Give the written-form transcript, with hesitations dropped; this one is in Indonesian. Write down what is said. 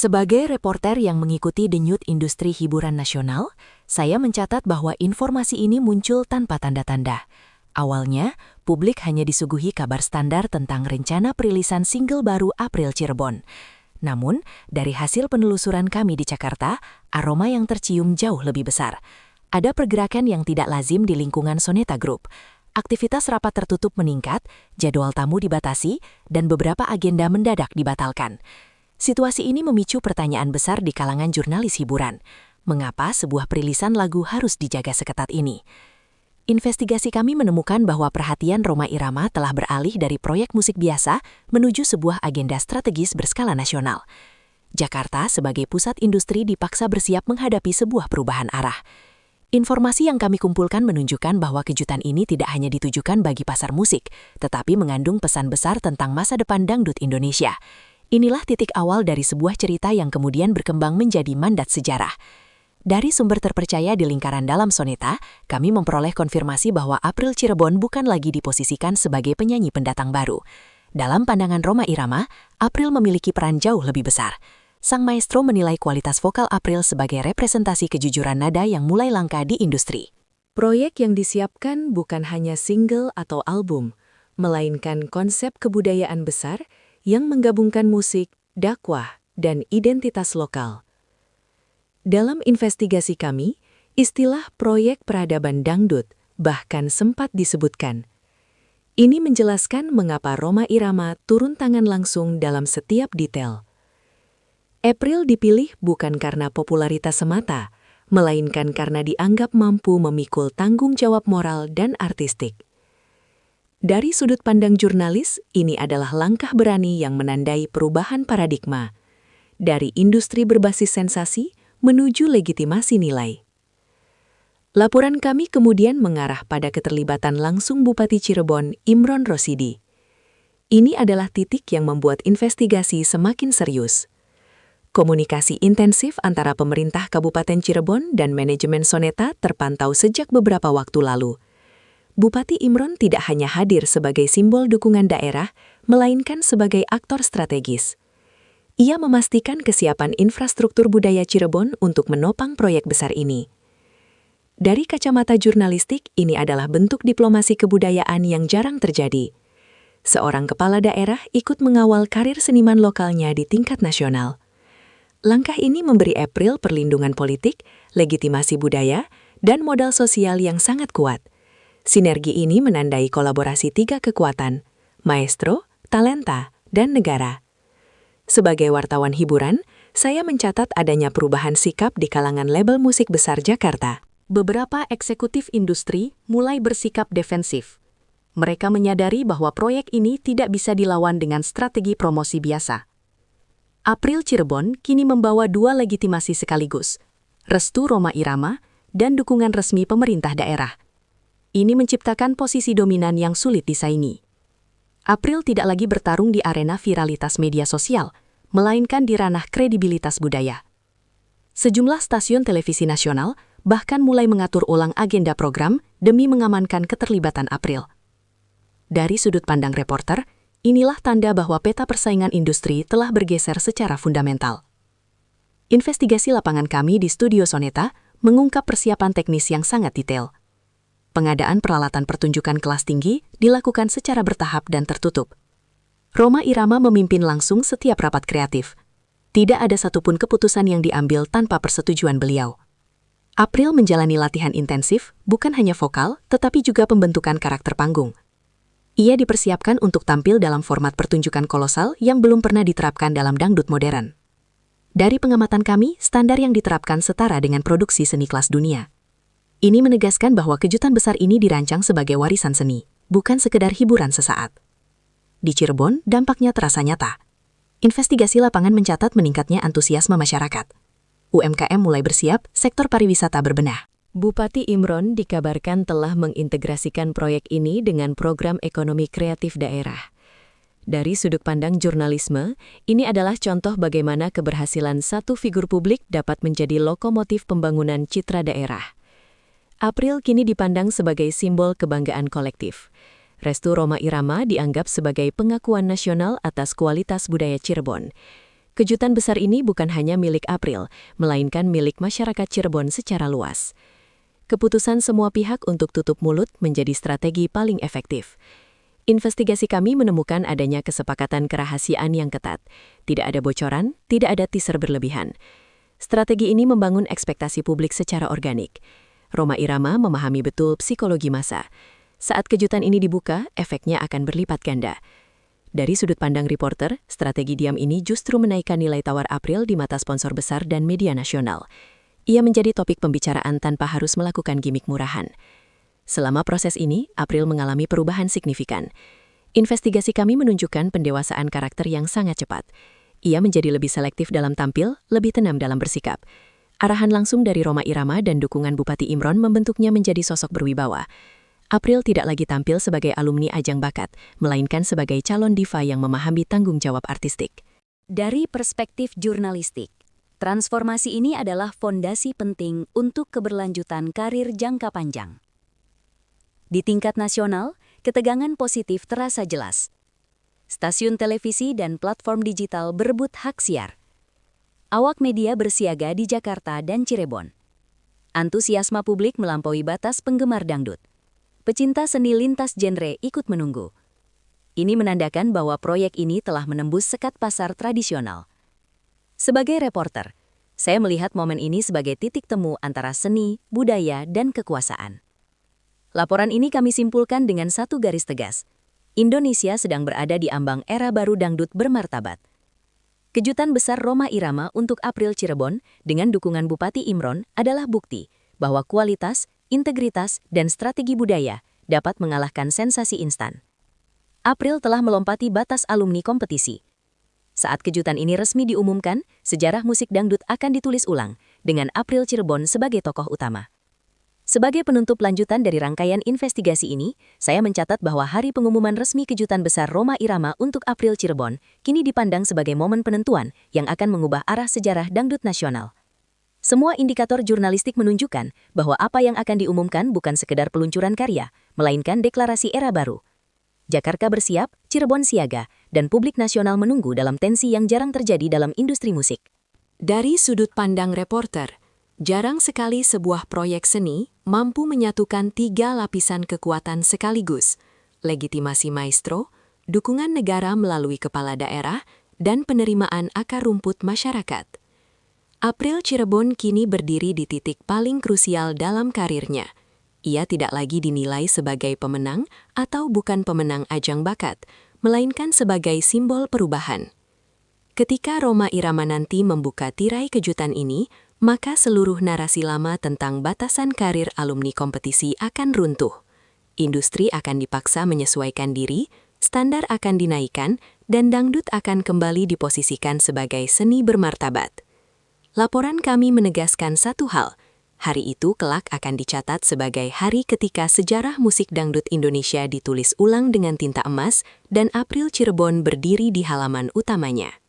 Sebagai reporter yang mengikuti denyut industri hiburan nasional, saya mencatat bahwa informasi ini muncul tanpa tanda-tanda. Awalnya, publik hanya disuguhi kabar standar tentang rencana perilisan single baru April Cirebon. Namun, dari hasil penelusuran kami di Jakarta, aroma yang tercium jauh lebih besar. Ada pergerakan yang tidak lazim di lingkungan Soneta Group. Aktivitas rapat tertutup meningkat, jadwal tamu dibatasi, dan beberapa agenda mendadak dibatalkan. Situasi ini memicu pertanyaan besar di kalangan jurnalis hiburan. Mengapa sebuah perilisan lagu harus dijaga seketat ini? Investigasi kami menemukan bahwa perhatian Rhoma Irama telah beralih dari proyek musik biasa menuju sebuah agenda strategis berskala nasional. Jakarta sebagai pusat industri dipaksa bersiap menghadapi sebuah perubahan arah. Informasi yang kami kumpulkan menunjukkan bahwa kejutan ini tidak hanya ditujukan bagi pasar musik, tetapi mengandung pesan besar tentang masa depan dangdut Indonesia. Inilah titik awal dari sebuah cerita yang kemudian berkembang menjadi mandat sejarah. Dari sumber terpercaya di lingkaran dalam Soneta, kami memperoleh konfirmasi bahwa April Cirebon bukan lagi diposisikan sebagai penyanyi pendatang baru. Dalam pandangan Rhoma Irama, April memiliki peran jauh lebih besar. Sang maestro menilai kualitas vokal April sebagai representasi kejujuran nada yang mulai langka di industri. Proyek yang disiapkan bukan hanya single atau album, melainkan konsep kebudayaan besar yang menggabungkan musik, dakwah, dan identitas lokal. Dalam investigasi kami, istilah proyek peradaban dangdut bahkan sempat disebutkan. Ini menjelaskan mengapa Rhoma Irama turun tangan langsung dalam setiap detail. April dipilih bukan karena popularitas semata, melainkan karena dianggap mampu memikul tanggung jawab moral dan artistik. Dari sudut pandang jurnalis, ini adalah langkah berani yang menandai perubahan paradigma. Dari industri berbasis sensasi menuju legitimasi nilai. Laporan kami kemudian mengarah pada keterlibatan langsung Bupati Cirebon, Imron Rosidi. Ini adalah titik yang membuat investigasi semakin serius. Komunikasi intensif antara pemerintah Kabupaten Cirebon dan manajemen Soneta terpantau sejak beberapa waktu lalu. Bupati Imron tidak hanya hadir sebagai simbol dukungan daerah, melainkan sebagai aktor strategis. Ia memastikan kesiapan infrastruktur budaya Cirebon untuk menopang proyek besar ini. Dari kacamata jurnalistik, ini adalah bentuk diplomasi kebudayaan yang jarang terjadi. Seorang kepala daerah ikut mengawal karir seniman lokalnya di tingkat nasional. Langkah ini memberi April perlindungan politik, legitimasi budaya, dan modal sosial yang sangat kuat. Sinergi ini menandai kolaborasi tiga kekuatan, maestro, talenta, dan negara. Sebagai wartawan hiburan, saya mencatat adanya perubahan sikap di kalangan label musik besar Jakarta. Beberapa eksekutif industri mulai bersikap defensif. Mereka menyadari bahwa proyek ini tidak bisa dilawan dengan strategi promosi biasa. April Cirebon kini membawa dua legitimasi sekaligus, restu Rhoma Irama dan dukungan resmi pemerintah daerah. Ini menciptakan posisi dominan yang sulit disaingi. April tidak lagi bertarung di arena viralitas media sosial, melainkan di ranah kredibilitas budaya. Sejumlah stasiun televisi nasional bahkan mulai mengatur ulang agenda program demi mengamankan keterlibatan April. Dari sudut pandang reporter, inilah tanda bahwa peta persaingan industri telah bergeser secara fundamental. Investigasi lapangan kami di Studio Soneta mengungkap persiapan teknis yang sangat detail. Pengadaan peralatan pertunjukan kelas tinggi dilakukan secara bertahap dan tertutup. Rhoma Irama memimpin langsung setiap rapat kreatif. Tidak ada satupun keputusan yang diambil tanpa persetujuan beliau. April menjalani latihan intensif, bukan hanya vokal, tetapi juga pembentukan karakter panggung. Ia dipersiapkan untuk tampil dalam format pertunjukan kolosal yang belum pernah diterapkan dalam dangdut modern. Dari pengamatan kami, standar yang diterapkan setara dengan produksi seni kelas dunia. Ini menegaskan bahwa kejutan besar ini dirancang sebagai warisan seni, bukan sekedar hiburan sesaat. Di Cirebon, dampaknya terasa nyata. Investigasi lapangan mencatat meningkatnya antusiasme masyarakat. UMKM mulai bersiap, sektor pariwisata berbenah. Bupati Imron dikabarkan telah mengintegrasikan proyek ini dengan program ekonomi kreatif daerah. Dari sudut pandang jurnalisme, ini adalah contoh bagaimana keberhasilan satu figur publik dapat menjadi lokomotif pembangunan citra daerah. April kini dipandang sebagai simbol kebanggaan kolektif. Restu Rhoma Irama dianggap sebagai pengakuan nasional atas kualitas budaya Cirebon. Kejutan besar ini bukan hanya milik April, melainkan milik masyarakat Cirebon secara luas. Keputusan semua pihak untuk tutup mulut menjadi strategi paling efektif. Investigasi kami menemukan adanya kesepakatan kerahasiaan yang ketat. Tidak ada bocoran, tidak ada teaser berlebihan. Strategi ini membangun ekspektasi publik secara organik. Rhoma Irama memahami betul psikologi massa. Saat kejutan ini dibuka, efeknya akan berlipat ganda. Dari sudut pandang reporter, strategi diam ini justru menaikkan nilai tawar April di mata sponsor besar dan media nasional. Ia menjadi topik pembicaraan tanpa harus melakukan gimik murahan. Selama proses ini, April mengalami perubahan signifikan. Investigasi kami menunjukkan pendewasaan karakter yang sangat cepat. Ia menjadi lebih selektif dalam tampil, lebih tenang dalam bersikap. Arahan langsung dari Rhoma Irama dan dukungan Bupati Imron membentuknya menjadi sosok berwibawa. April tidak lagi tampil sebagai alumni ajang bakat, melainkan sebagai calon diva yang memahami tanggung jawab artistik. Dari perspektif jurnalistik, transformasi ini adalah fondasi penting untuk keberlanjutan karir jangka panjang. Di tingkat nasional, ketegangan positif terasa jelas. Stasiun televisi dan platform digital berebut hak siar. Awak media bersiaga di Jakarta dan Cirebon. Antusiasme publik melampaui batas penggemar dangdut. Pecinta seni lintas genre ikut menunggu. Ini menandakan bahwa proyek ini telah menembus sekat pasar tradisional. Sebagai reporter, saya melihat momen ini sebagai titik temu antara seni, budaya, dan kekuasaan. Laporan ini kami simpulkan dengan satu garis tegas. Indonesia sedang berada di ambang era baru dangdut bermartabat. Kejutan besar Rhoma Irama untuk April Cirebon dengan dukungan Bupati Imron adalah bukti bahwa kualitas, integritas, dan strategi budaya dapat mengalahkan sensasi instan. April telah melompati batas alumni kompetisi. Saat kejutan ini resmi diumumkan, sejarah musik dangdut akan ditulis ulang, dengan April Cirebon sebagai tokoh utama. Sebagai penutup lanjutan dari rangkaian investigasi ini, saya mencatat bahwa hari pengumuman resmi kejutan besar Rhoma Irama untuk April Cirebon kini dipandang sebagai momen penentuan yang akan mengubah arah sejarah dangdut nasional. Semua indikator jurnalistik menunjukkan bahwa apa yang akan diumumkan bukan sekedar peluncuran karya, melainkan deklarasi era baru. Jakarta bersiap, Cirebon siaga, dan publik nasional menunggu dalam tensi yang jarang terjadi dalam industri musik. Dari sudut pandang reporter, jarang sekali sebuah proyek seni mampu menyatukan 3 lapisan kekuatan sekaligus: legitimasi maestro, dukungan negara melalui kepala daerah, dan penerimaan akar rumput masyarakat. April Cirebon kini berdiri di titik paling krusial dalam karirnya. Ia tidak lagi dinilai sebagai pemenang atau bukan pemenang ajang bakat, melainkan sebagai simbol perubahan. Ketika Rhoma Irama nanti membuka tirai kejutan ini, maka seluruh narasi lama tentang batasan karir alumni kompetisi akan runtuh. Industri akan dipaksa menyesuaikan diri, standar akan dinaikkan, dan dangdut akan kembali diposisikan sebagai seni bermartabat. Laporan kami menegaskan satu hal, hari itu kelak akan dicatat sebagai hari ketika sejarah musik dangdut Indonesia ditulis ulang dengan tinta emas dan April Cirebon berdiri di halaman utamanya.